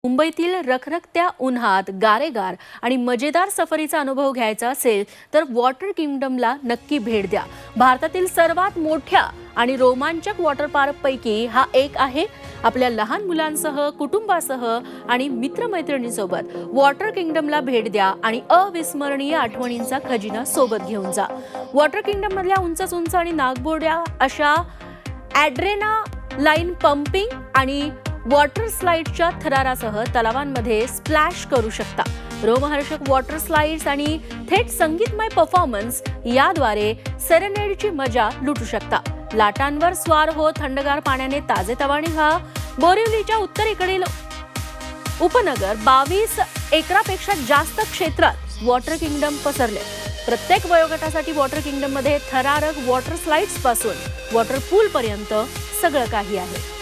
मुंबईतील रखरखत्या उन्हात गारेगार आणि मजेदार सफरीचा अनुभव घ्यायचा असेल तर वॉटर किंगडमला नक्की भेट द्या। भारतातील सर्वात मोठ्या आणि रोमांचक वॉटर पार्क पैकी हा एक आहे। आपल्या लहान मुलांसह, कुटुंबासह आणि मित्रमैत्रिणींसोबत वॉटर किंगडमला भेट द्या आणि अविस्मरणीय आठवणींचा खजिना सोबत घेऊन जा। वॉटर किंगडम मधल्या उंच आणि नागबोड्या अशा ॲड्रेनालाईन पंपिंग आणि वॉटर स्लाइड्सच्या थरारासह तलावांमध्ये स्प्लॅश करू शकता। रोमहर्षक वॉटर स्लाइड्स आणि थेट संगीतमय परफॉर्मन्स याद्वारे सेरेनेडची मजा लुटू शकता। लाटांवर स्वार होत थंडगार पाण्याने ताजेतवाने व्हा। बोरिवलीच्या उत्तरेकडील उपनगर 22 एकरापेक्षा जास्त क्षेत्रात वॉटर किंगडम पसरले। प्रत्येक वयोगटासाठी वॉटर किंगडम मध्ये थरारक वॉटर स्लाइड्स पासून वॉटर पूल पर्यंत सगळं काही आहे।